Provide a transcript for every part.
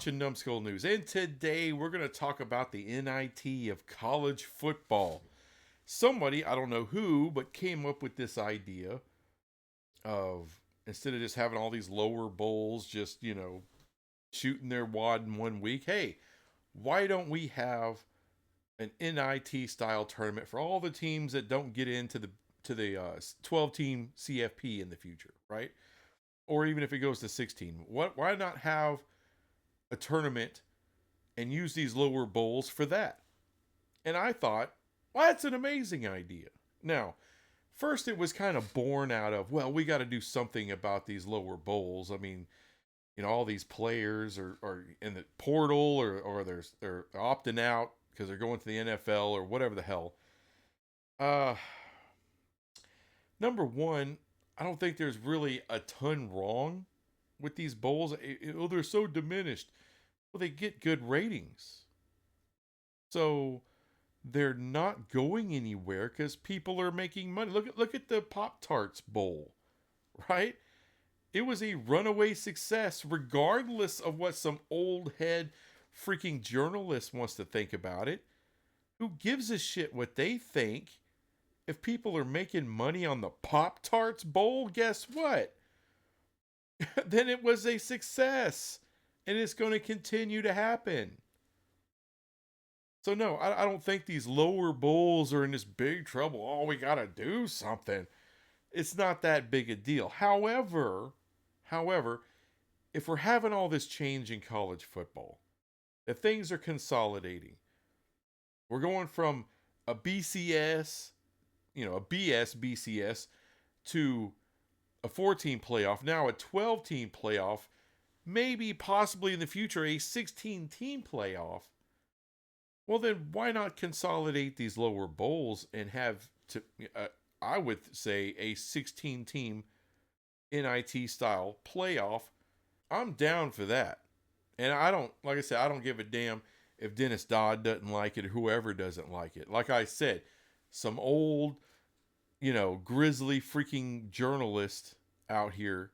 watching Numbskull News, and today we're going to talk about the NIT of college football. Somebody, I don't know who, but came up with this idea of instead of just having all these lower bowls just, shooting their wad in 1 week, hey, why don't we have an NIT style tournament for all the teams that don't get into the 12 team CFP in the future, right? Or even if it goes to 16, why not have a tournament and use these lower bowls for that? And I thought, well, that's an amazing idea. Now, first it was kind of born out of, well, we got to do something about these lower bowls. I mean, all these players are in the portal or they're opting out because they're going to the NFL or whatever the hell. Number one, I don't think there's really a ton wrong with these bowls. They're so diminished. Well, they get good ratings. So they're not going anywhere because people are making money. Look at the Pop-Tarts Bowl, right? It was a runaway success, regardless of what some old head freaking journalist wants to think about it. Who gives a shit what they think? If people are making money on the Pop-Tarts Bowl, guess what? Then it was a success. And it's going to continue to happen. So no, I don't think these lower bowls are in this big trouble. Oh, we got to do something. It's not that big a deal. However, if we're having all this change in college football, if things are consolidating, we're going from a BCS, a BS BCS to a 14 playoff, now a 12 team playoff, maybe possibly in the future a 16 team playoff. Well, then why not consolidate these lower bowls and have I would say a 16 team NIT style playoff? I'm down for that. And like I said, I don't give a damn if Dennis Dodd doesn't like it or whoever doesn't like it. Like I said, some old, grizzly freaking journalist out here,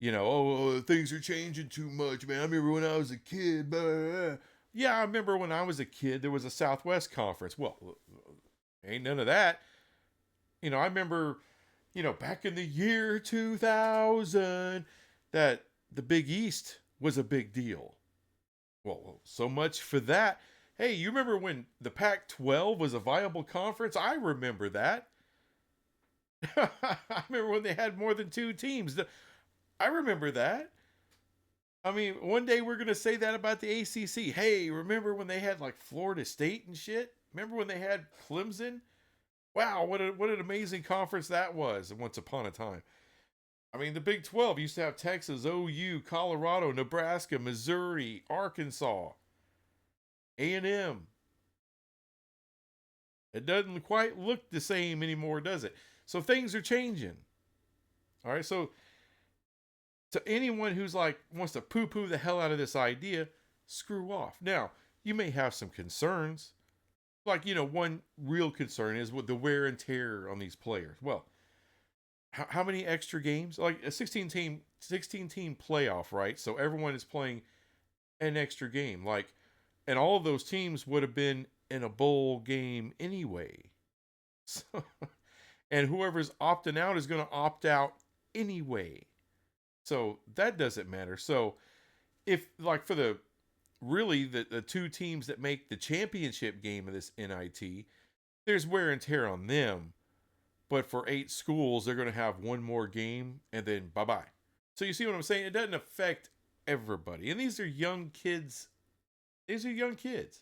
things are changing too much, man. I remember when I was a kid. Blah, blah, blah. Yeah, I remember when I was a kid, there was a Southwest Conference. Well, ain't none of that. I remember, back in the year 2000, that the Big East was a big deal. Well, so much for that. Hey, you remember when the Pac-12 was a viable conference? I remember that. I remember when they had more than two teams. I remember that. I mean, one day we're going to say that about the ACC. Hey, remember when they had like Florida State and shit? Remember when they had Clemson? Wow, what an amazing conference that was once upon a time. I mean, the Big 12 used to have Texas, OU, Colorado, Nebraska, Missouri, Arkansas, A&M. It doesn't quite look the same anymore, does it? So things are changing. All right, so to anyone who's like wants to poo-poo the hell out of this idea, screw off. Now, you may have some concerns. Like, one real concern is with the wear and tear on these players. Well, how many extra games? Like a 16 team playoff, right? So everyone is playing an extra game. Like, and all of those teams would have been in a bowl game anyway. So, and whoever's opting out is going to opt out anyway. So that doesn't matter. So if like for the two teams that make the championship game of this NIT, there's wear and tear on them. But for 8 schools, they're going to have one more game and then bye-bye. So you see what I'm saying? It doesn't affect everybody. And these are young kids. These are young kids.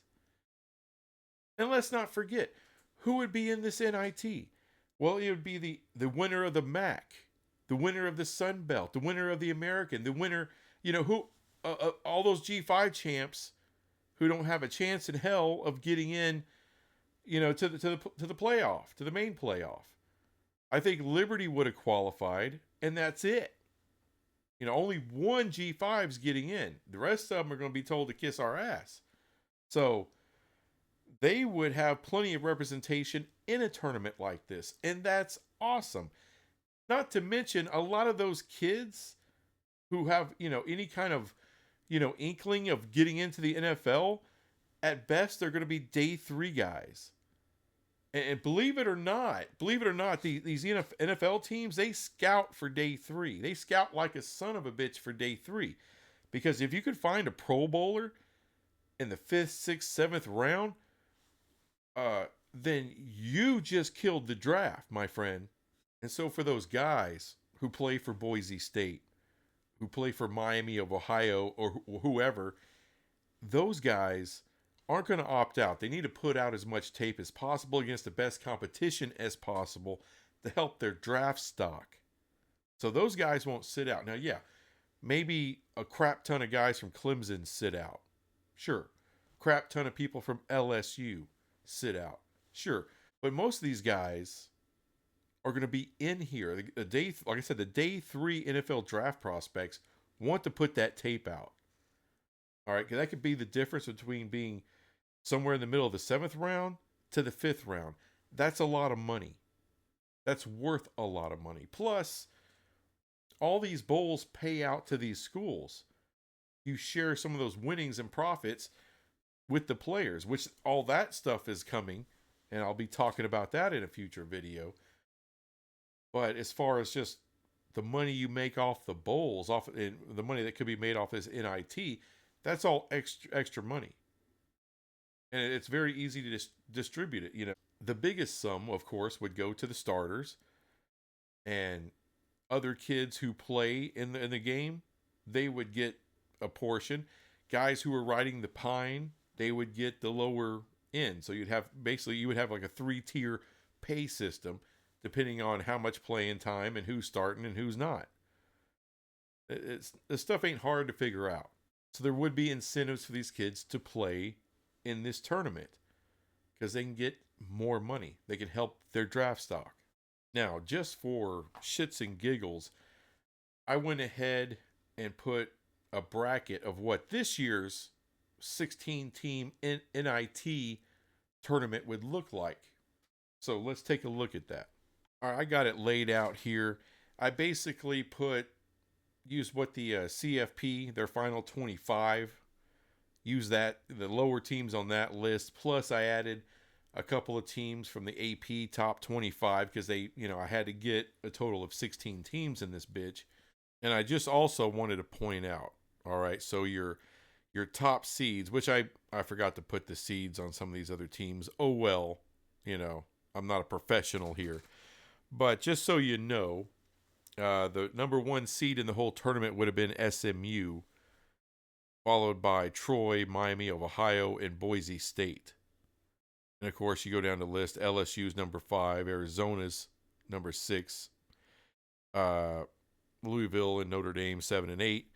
And let's not forget, who would be in this NIT? Well, it would be the winner of the MAC, the winner of the Sun Belt, the winner of the American, the winner, who all those G5 champs who don't have a chance in hell of getting in, to the playoff, to the main playoff. I think Liberty would have qualified, and that's it. Only one G5's getting in. The rest of them are going to be told to kiss our ass. So they would have plenty of representation in a tournament like this, and that's awesome. Not to mention a lot of those kids who have, any kind of, inkling of getting into the NFL, at best they're going to be day 3 guys. And believe it or not, these NFL teams, they scout for day 3. They scout like a son of a bitch for day 3. Because if you could find a Pro Bowler in the 5th, 6th, 7th round, then you just killed the draft, my friend. And so for those guys who play for Boise State, who play for Miami of Ohio, or whoever, those guys aren't going to opt out. They need to put out as much tape as possible against the best competition as possible to help their draft stock. So those guys won't sit out. Now, yeah, maybe a crap ton of guys from Clemson sit out. Sure. Crap ton of people from LSU sit out. Sure. But most of these guys are going to be in here. The day, like I said, the day 3 NFL draft prospects want to put that tape out. All right, because that could be the difference between being somewhere in the middle of the 7th round to the 5th round. That's a lot of money. That's worth a lot of money. Plus, all these bowls pay out to these schools. You share some of those winnings and profits with the players, which all that stuff is coming, and I'll be talking about that in a future video. But as far as just the money you make off the bowls, off the money that could be made off this NIT, that's all extra money. And it's very easy to distribute it. The biggest sum, of course, would go to the starters, and other kids who play in the game, they would get a portion. Guys who are riding the pine, they would get the lower end. So you would have like a 3-tier pay system, depending on how much playing time and who's starting and who's not. This stuff ain't hard to figure out. So there would be incentives for these kids to play in this tournament because they can get more money. They can help their draft stock. Now, just for shits and giggles, I went ahead and put a bracket of what this year's 16-team NIT tournament would look like. So let's take a look at that. All right, I got it laid out here. I basically used what the CFP, their final 25, use that, the lower teams on that list. Plus I added a couple of teams from the AP top 25 because I had to get a total of 16 teams in this bitch. And I just also wanted to point out, all right, so your top seeds, which I forgot to put the seeds on some of these other teams. Oh, well, I'm not a professional here. But just so you know, the number 1 seed in the whole tournament would have been SMU, followed by Troy, Miami of Ohio, and Boise State. And of course, you go down the list. LSU's number 5, Arizona's number 6, Louisville and Notre Dame 7 and 8.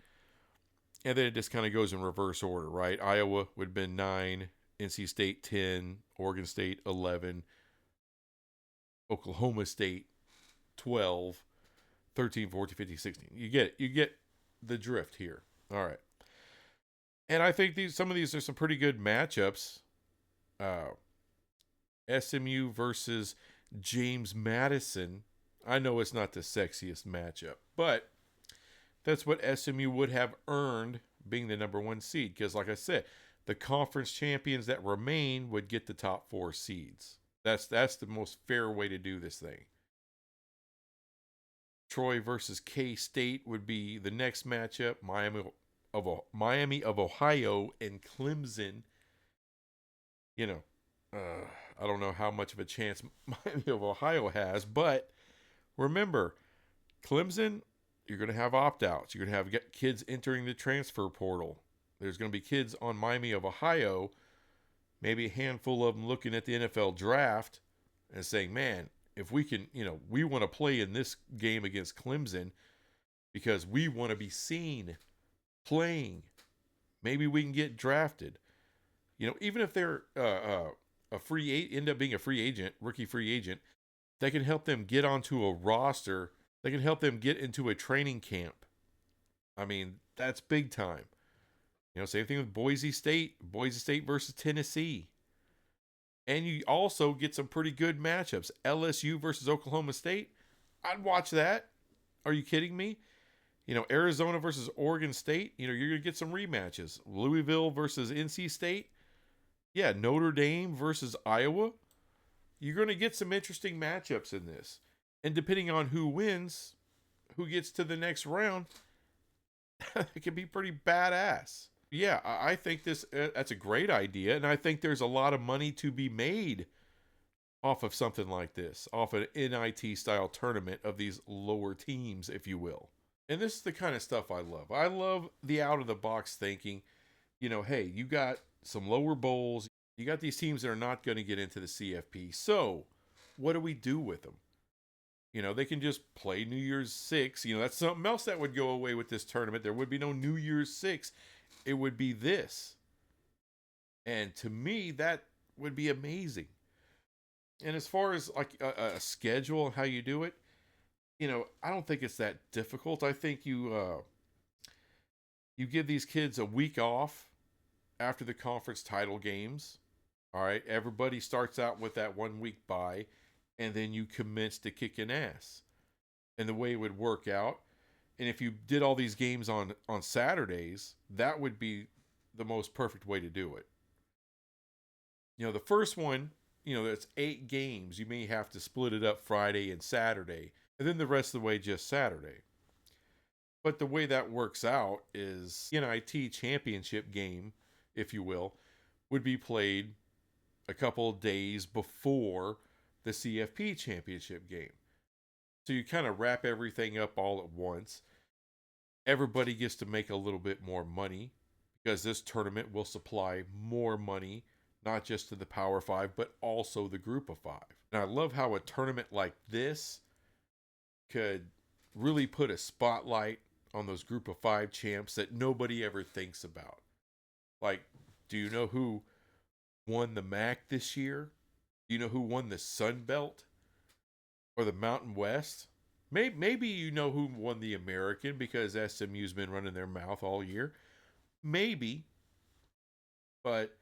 And then it just kind of goes in reverse order, right? Iowa would have been 9, NC State 10, Oregon State 11, Oklahoma State 12, 13, 14, 15, 16. You get it. You get the drift here. All right. And I think some of these are some pretty good matchups. SMU versus James Madison. I know it's not the sexiest matchup, but that's what SMU would have earned being the number 1 seed. Because like I said, the conference champions that remain would get the top 4 seeds. That's the most fair way to do this thing. Troy versus K-State would be the next matchup. Miami of Ohio and Clemson. I don't know how much of a chance Miami of Ohio has, but remember, Clemson, you're going to have opt-outs. You're going to have kids entering the transfer portal. There's going to be kids on Miami of Ohio, maybe a handful of them looking at the NFL draft and saying, man, if we can, we want to play in this game against Clemson because we want to be seen playing. Maybe we can get drafted. Even if they're end up being a free agent, rookie free agent, that can help them get onto a roster. They can help them get into a training camp. I mean, that's big time. Same thing with Boise State versus Tennessee. And you also get some pretty good matchups. LSU versus Oklahoma State. I'd watch that. Are you kidding me? Arizona versus Oregon State, you're going to get some rematches. Louisville versus NC State. Yeah, Notre Dame versus Iowa. You're going to get some interesting matchups in this. And depending on who wins, who gets to the next round, it can be pretty badass. Yeah, I think that's a great idea, and I think there's a lot of money to be made off of something like this, off an NIT style tournament of these lower teams, if you will. And this is the kind of stuff I love. I love the out of the box thinking. Hey, you got some lower bowls. You got these teams that are not going to get into the CFP. So, what do we do with them? They can just play New Year's Six. That's something else that would go away with this tournament. There would be no New Year's Six. It would be this. And to me, that would be amazing. And as far as like a schedule and how you do it, I don't think it's that difficult. I think you give these kids a week off after the conference title games. All right, everybody starts out with that 1 week bye, and then you commence to kicking ass. And the way it would work out, and if you did all these games on Saturdays, that would be the most perfect way to do it. The first one, that's 8 games. You may have to split it up Friday and Saturday, and then the rest of the way just Saturday. But the way that works out is NIT championship game, if you will, would be played a couple of days before the CFP championship game. So you kind of wrap everything up all at once. Everybody gets to make a little bit more money because this tournament will supply more money, not just to the Power Five, but also the Group of Five. And I love how a tournament like this could really put a spotlight on those Group of Five champs that nobody ever thinks about. Like, do you know who won the MAC this year? Do you know who won the Sun Belt or the Mountain West? Maybe you know who won the American because SMU's been running their mouth all year. Maybe. But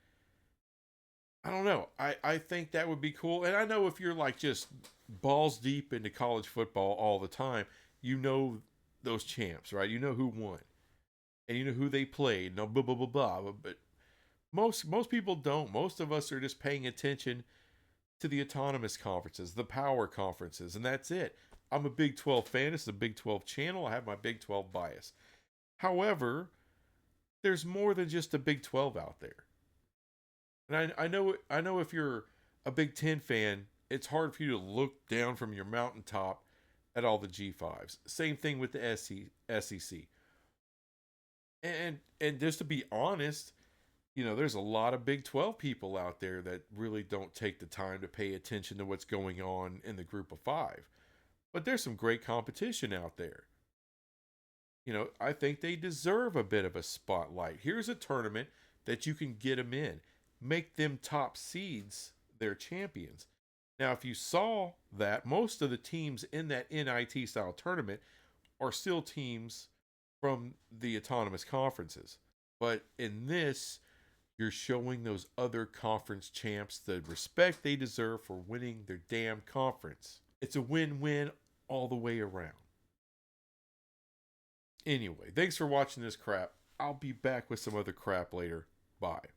I don't know. I think that would be cool. And I know if you're like just balls deep into college football all the time, you know those champs, right? You know who won. And you know who they played. No, blah, blah, blah, blah. But most people don't. Most of us are just paying attention to the autonomous conferences, the power conferences, and that's it. I'm a Big 12 fan. It's a Big 12 channel. I have my Big 12 bias. However, there's more than just a Big 12 out there. And I know if you're a Big 10 fan, it's hard for you to look down from your mountaintop at all the G5s. Same thing with the SEC. And just to be honest, there's a lot of Big 12 people out there that really don't take the time to pay attention to what's going on in the Group of Five. But there's some great competition out there. I think they deserve a bit of a spotlight. Here's a tournament that you can get them in. Make them top seeds, their champions. Now, if you saw that, most of the teams in that NIT style tournament are still teams from the autonomous conferences. But in this, you're showing those other conference champs the respect they deserve for winning their damn conference. It's a win-win all the way around. Anyway, thanks for watching this crap. I'll be back with some other crap later. Bye.